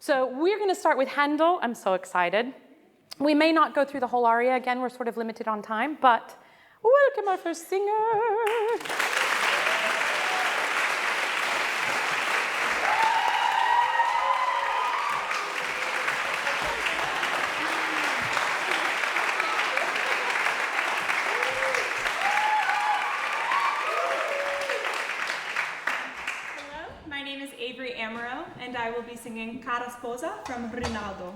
So we're going to start with Handel. I'm so excited. We may not go through the whole aria again. We're sort of limited on time, but welcome our first singer. Hello, my name is Avery Amereau, and I will be singing Cara Sposa from Rinaldo.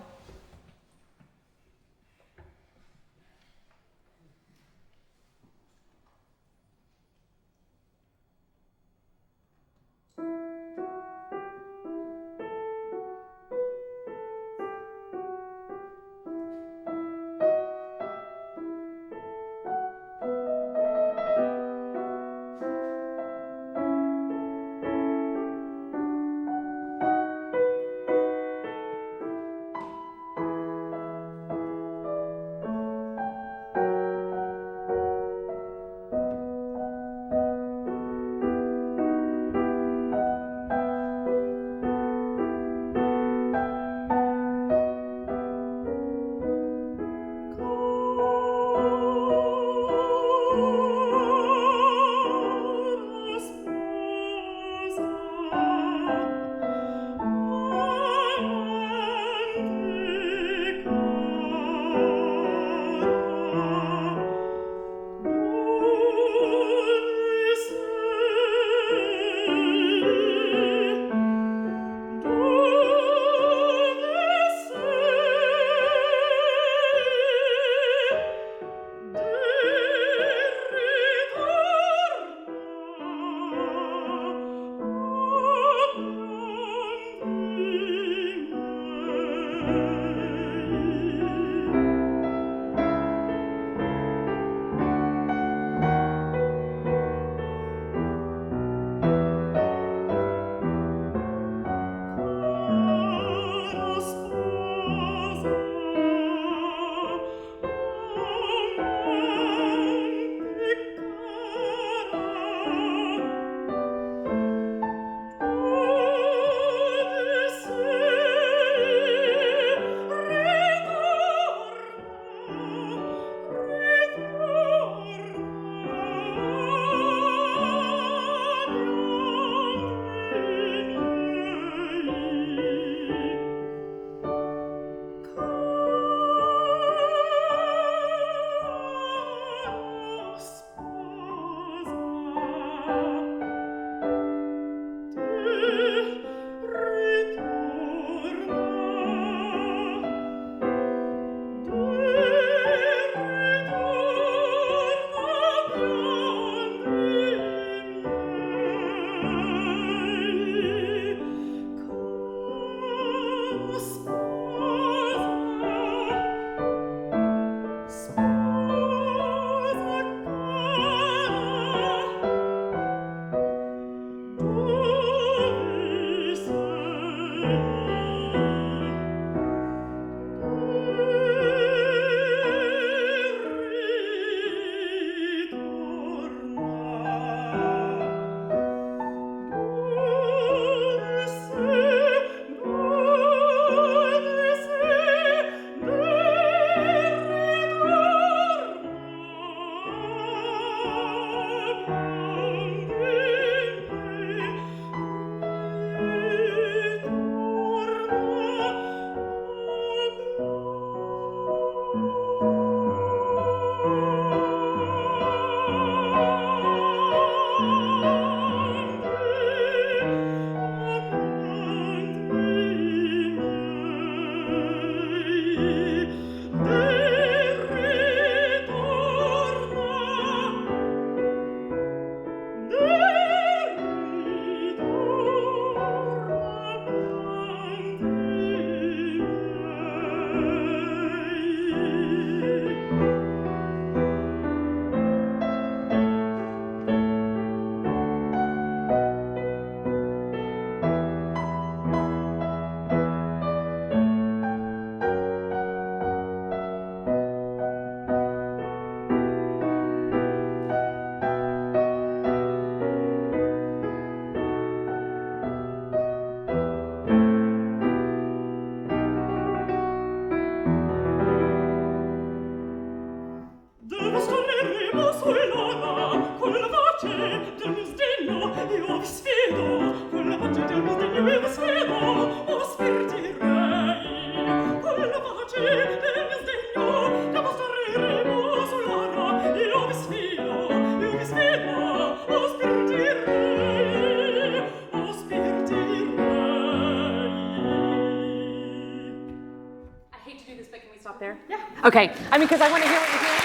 stop there? Yeah. Okay, I mean, because I want to hear what you're doing.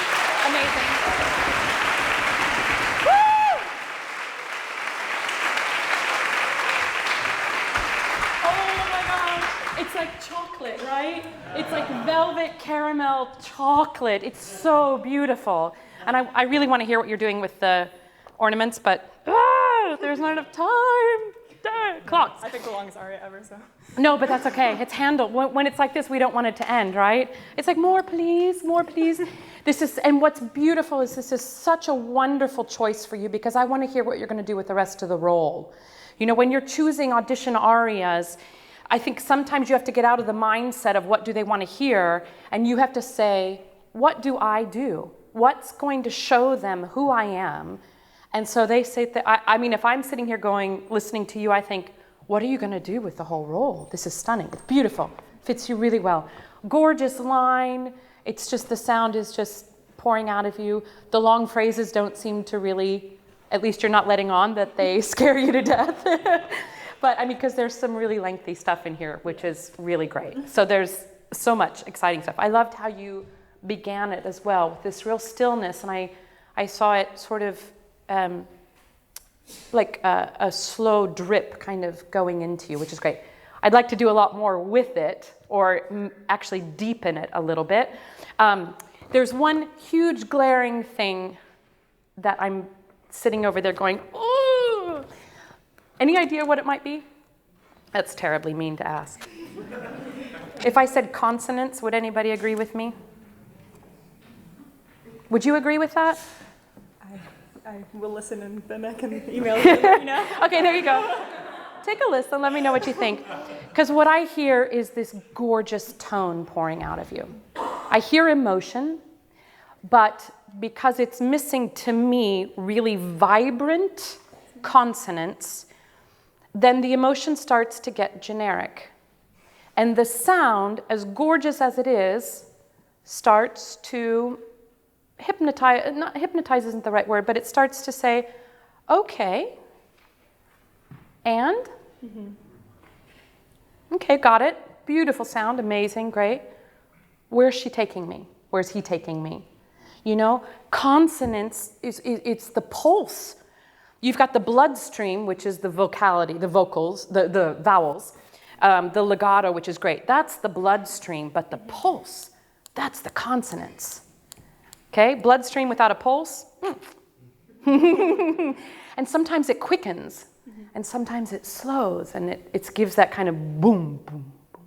Amazing. Woo! Oh my gosh, it's like chocolate, right? It's like velvet caramel chocolate. It's so beautiful. And I really want to hear what you're doing with the ornaments, but there's not enough time. Clocks. I think the longest aria ever, so. No, but that's okay. It's handled. When it's like this, we don't want it to end, right? It's like, more please, more please. And what's beautiful is this is such a wonderful choice for you, because I want to hear what you're going to do with the rest of the role. You know, when you're choosing audition arias, I think sometimes you have to get out of the mindset of what do they want to hear, and you have to say, what do I do? What's going to show them who I am? And so they say that, I mean, if I'm sitting here listening to you, I think, what are you going to do with the whole role? This is stunning. It's beautiful. Fits you really well. Gorgeous line. It's just, the sound is just pouring out of you. The long phrases don't seem to really, at least you're not letting on that they scare you to death. But I mean, because there's some really lengthy stuff in here, which is really great. So there's so much exciting stuff. I loved how you began it as well, with this real stillness. And I saw it sort of, like a slow drip kind of going into you, which is great. I'd like to do a lot more with it, or actually deepen it a little bit. There's one huge glaring thing that I'm sitting over there going, ooh. Any idea what it might be? That's terribly mean to ask. If I said consonants, would anybody agree with me? Would you agree with that? I will listen, and then I can email you and let you know. Okay, there you go. Take a listen, let me know what you think. Because what I hear is this gorgeous tone pouring out of you. I hear emotion, but because it's missing to me really vibrant consonants, then the emotion starts to get generic. And the sound, as gorgeous as it is, starts to hypnotize isn't the right word, but it starts to say, okay, and? Okay, got it. Beautiful sound, amazing, great. Where's she taking me? Where's he taking me? You know, consonants, it's the pulse. You've got the bloodstream, which is the vocality, the vocals, the vowels, the legato, which is great. That's the bloodstream, but the pulse, that's the consonants. Okay, bloodstream without a pulse. And sometimes it quickens, and sometimes it slows, and it gives that kind of boom, boom, boom,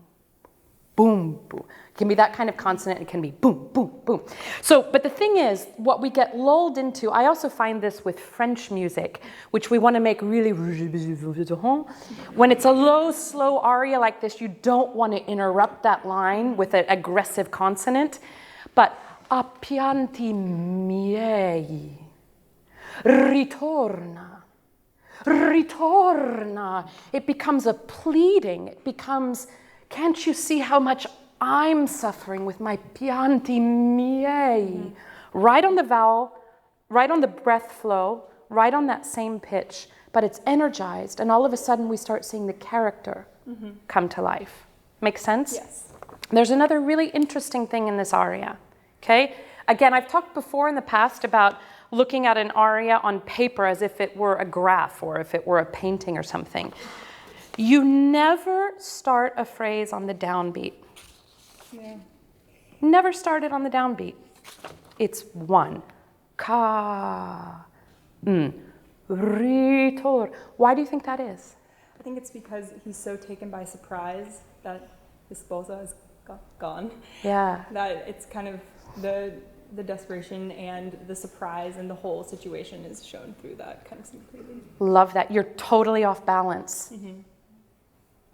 boom, boom. It can be that kind of consonant, it can be boom, boom, boom. So, but the thing is, what we get lulled into, I also find this with French music, which we want to make really, when it's a low, slow aria like this, you don't want to interrupt that line with an aggressive consonant, but a pianti miei, ritorna, ritorna. It becomes a pleading. It becomes, can't you see how much I'm suffering with my pianti miei? Right on the vowel, right on the breath flow, right on that same pitch, but it's energized, and all of a sudden we start seeing the character come to life. Make sense? Yes. There's another really interesting thing in this aria. Okay? Again, I've talked before in the past about looking at an aria on paper as if it were a graph or if it were a painting or something. You never start a phrase on the downbeat. Yeah. Never start it on the downbeat. It's one. Ka. Ritor. Why do you think that is? I think it's because he's so taken by surprise that his esposa is gone. Yeah. That it's kind of the desperation and the surprise and the whole situation is shown through that kind of syncopation. Love that. You're totally off balance.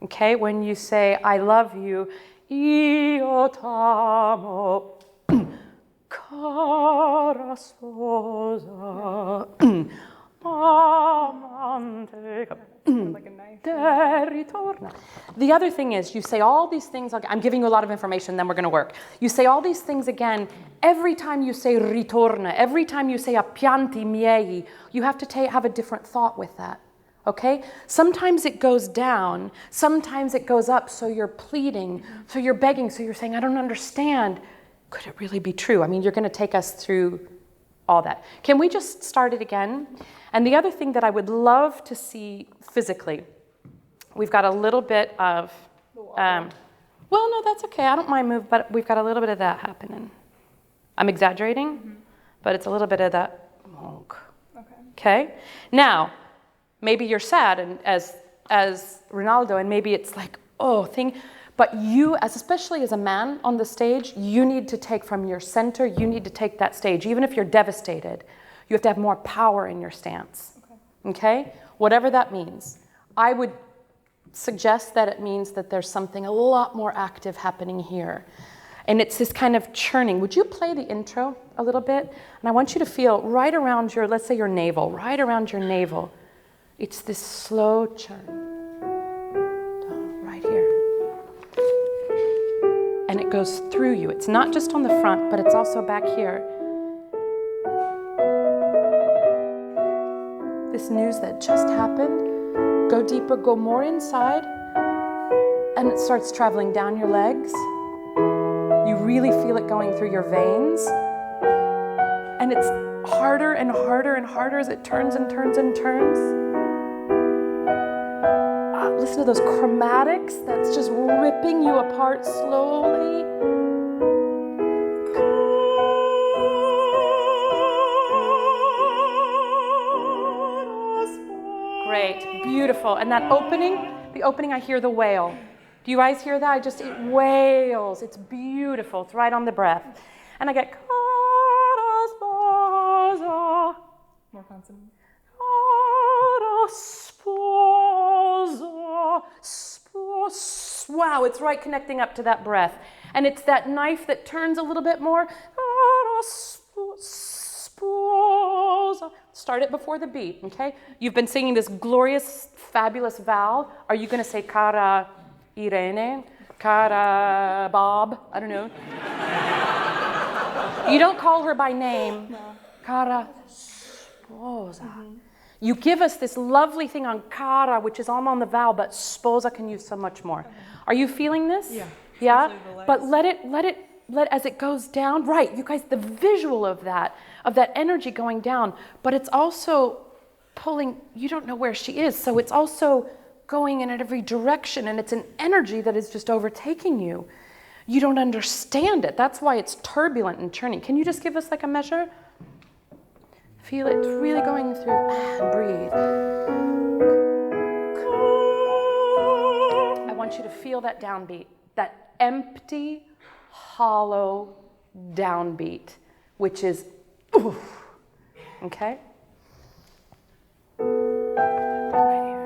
Okay, when you say, I love you, io t'amo, cara sposa, amante, Like a knife. ritorna. The other thing is, you say all these things, I'm giving you a lot of information, then we're going to work. You say all these things again, every time you say ritorna, every time you say a pianti miei, you have to have a different thought with that. Okay? Sometimes it goes down, sometimes it goes up, so you're pleading, so you're begging, so you're saying, I don't understand. could it really be true? I mean, you're going to take us through all that. Can we just start it again? And the other thing that I would love to see physically, we've got a little bit of, well, no, that's okay. I don't mind move, but we've got a little bit of that happening. I'm exaggerating, but it's a little bit of that. Okay. Now, maybe you're sad, and as Ronaldo, and maybe it's like, but you, especially as a man on the stage, you need to take from your center, you need to take that stage. Even if you're devastated, you have to have more power in your stance. Okay? Whatever that means. I would suggest that it means that there's something a lot more active happening here. And it's this kind of churning. Would you play the intro a little bit? And I want you to feel right around your, let's say your navel, right around your navel. It's this slow churn. Right here. And it goes through you. It's not just on the front, but it's also back here. This news that just happened, go deeper, go more inside, and it starts traveling down your legs. You really feel it going through your veins. And it's harder and harder and harder as it turns and turns and turns. Listen to those chromatics that's just ripping you apart slowly. Great, beautiful. And that opening, I hear the wail. Do you guys hear that? It wails. It's beautiful. It's right on the breath. And I get more consonants. Wow, it's right connecting up to that breath. And it's that knife that turns a little bit more. Start it before the beat, okay? You've been singing this glorious, fabulous vowel. Are you going to say cara Irene? Cara Bob? I don't know. You don't call her by name. No. Cara sposa. You give us this lovely thing on cara, which is all on the vowel, but sposa can use so much more. Are you feeling this? Yeah. Yeah? But let as it goes down, right, you guys, the visual of that energy going down, but it's also pulling, you don't know where she is, so it's also going in every direction, and it's an energy that is just overtaking you. You don't understand it. That's why it's turbulent and churning. Can you just give us like a measure? Feel it really going through. Breathe. I want you to feel that downbeat, that empty, hollow downbeat, which is oof. Okay? Right here.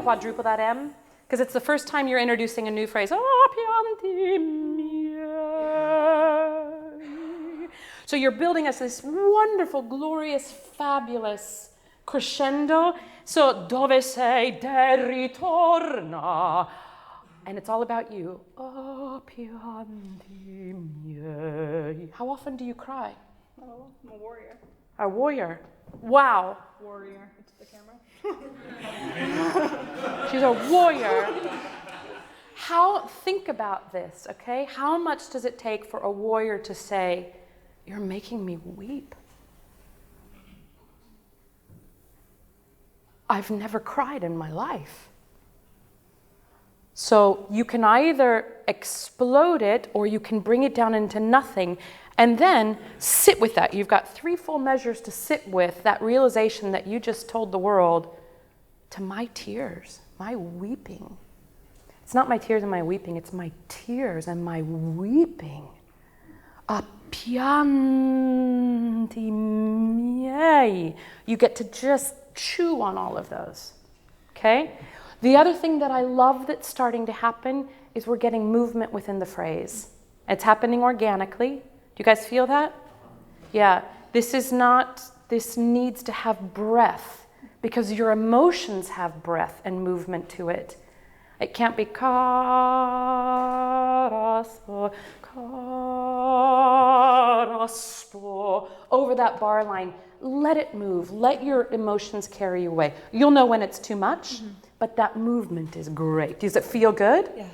Quadruple that M, because it's the first time you're introducing a new phrase. So you're building us this wonderful, glorious, fabulous crescendo. So dove sei de ritorna, and it's all about you. How often do you cry? Oh, I'm a warrior. A warrior. Wow. Warrior. It's the camera. She's a warrior. Think about this, okay? How much does it take for a warrior to say, "You're making me weep"? I've never cried in my life. So you can either explode it or you can bring it down into nothing and then sit with that. You've got 3 full measures to sit with that realization that you just told the world, to my tears, my weeping. It's not my tears and my weeping, it's my tears and my weeping Appianti miei. You get to just chew on all of those, okay? The other thing that I love that's starting to happen is we're getting movement within the phrase. It's happening organically. Do you guys feel that? Yeah, this needs to have breath because your emotions have breath and movement to it. It can't be caraspo, caraspo, over that bar line. Let it move. Let your emotions carry you away. You'll know when it's too much, but that movement is great. Does it feel good? Yeah.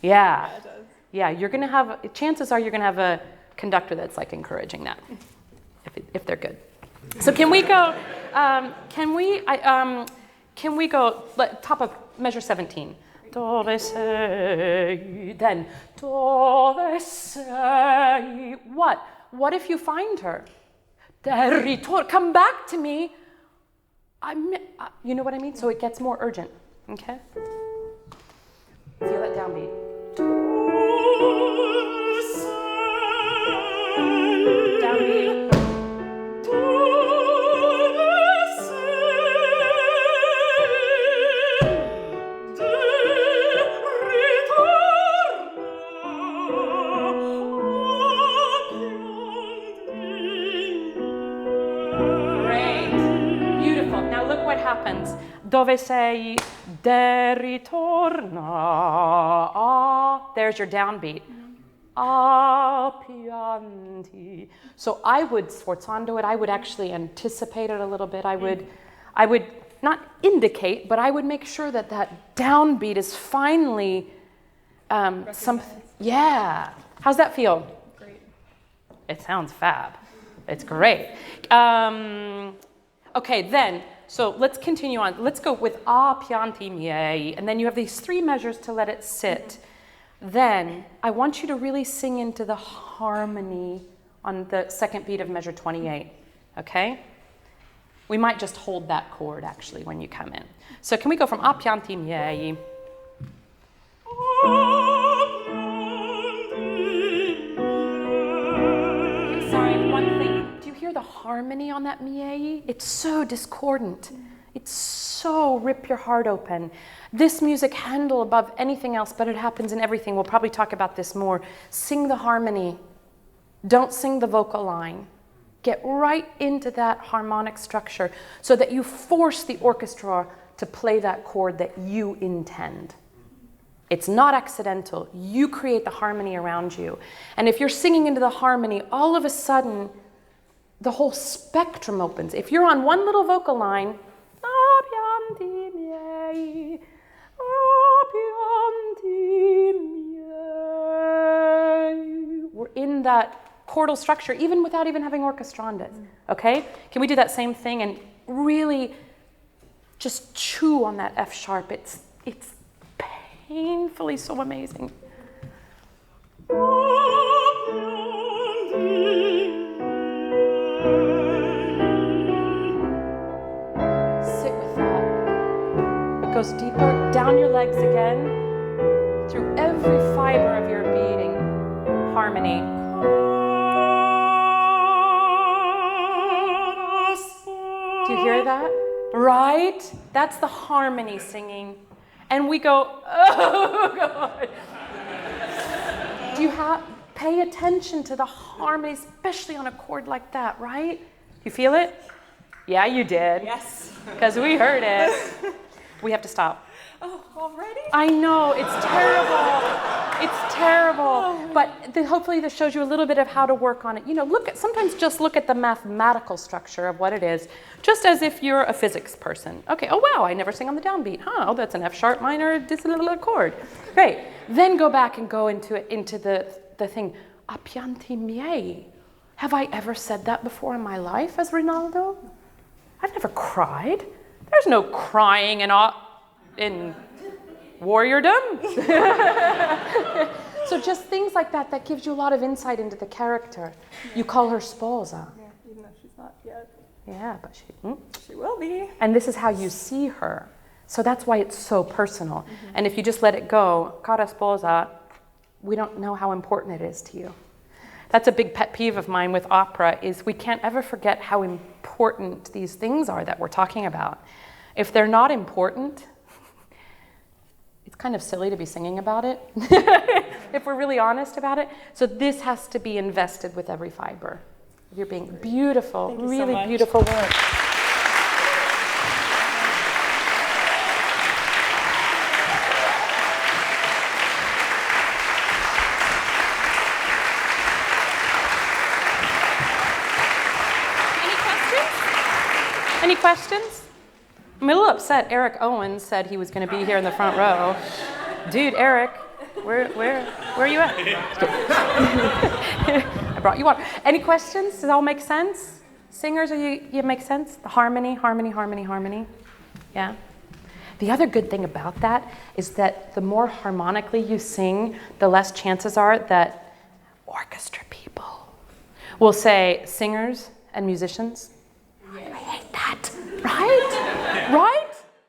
Yeah. Yeah, it does. Yeah, you're going to have, chances are you're going to have a conductor that's like encouraging that, if they're good. So can we go, can we go, top of measure 17. Do, re, se, then, do, re, se, what? What if you find her? Come back to me. You know what I mean? So it gets more urgent, okay? Feel that downbeat. Downbeat. Happens. Dove sei de ritorna. There's your downbeat. Appianti. So I would sforzando it. I would actually anticipate it a little bit. I would not indicate, but I would make sure that that downbeat is finally something. Yeah. How's that feel? Great. It sounds fab. It's great. Okay, then. So let's continue on. Let's go with appianti miei, and then you have these 3 measures to let it sit. Then I want you to really sing into the harmony on the second beat of measure 28, okay? We might just hold that chord actually when you come in. So can we go from appianti miei? Sorry, one thing. Do you hear the harmony on that miei? It's so discordant. It's so rip your heart open. This music handle above anything else, but it happens in everything. We'll probably talk about this more. Sing the harmony. Don't sing the vocal line. Get right into that harmonic structure so that you force the orchestra to play that chord that you intend. It's not accidental. You create the harmony around you. And if you're singing into the harmony, all of a sudden, the whole spectrum opens. If you're on one little vocal line, appianti miei, appianti miei, we're in that chordal structure, even without even having orchestrandas. Okay? Can we do that same thing and really just chew on that F sharp? It's painfully so amazing. Sit with that. It goes deeper, down your legs again, through every fiber of your being. Harmony. Do you hear that? Right? That's the harmony singing. And we go, oh God. Do you pay attention to the harmony, especially on a chord like that, right? You feel it? Yeah, you did. Yes. Because we heard it. We have to stop. Oh, already? I know, it's terrible. It's terrible. But hopefully this shows you a little bit of how to work on it. You know, sometimes just look at the mathematical structure of what it is, just as if you're a physics person. Okay, oh wow, I never sing on the downbeat. Oh, that's an F sharp minor, this little chord. Great. Then go back and go into the thing. Appianti miei. Have I ever said that before in my life as Rinaldo? I've never cried. There's no crying in warriordom. So just things like that gives you a lot of insight into the character. You call her sposa. Yeah, even though she's not yet. Yeah, but She will be. And this is how you see her. So that's why it's so personal. And if you just let it go, cara sposa, we don't know how important it is to you. That's a big pet peeve of mine with opera, is we can't ever forget how important these things are that we're talking about. If they're not important, it's kind of silly to be singing about it, if we're really honest about it. So this has to be invested with every fiber. You're being beautiful, Thank you so really much. beautiful work. Any questions? I'm a little upset. Eric Owens said he was going to be here in the front row. Dude, Eric, where are you at? I brought you water. Any questions? Does it all make sense? Singers, you make sense? The harmony. Yeah. The other good thing about that is that the more harmonically you sing, the less chances are that orchestra people will say singers and musicians. I hate that, right? Right?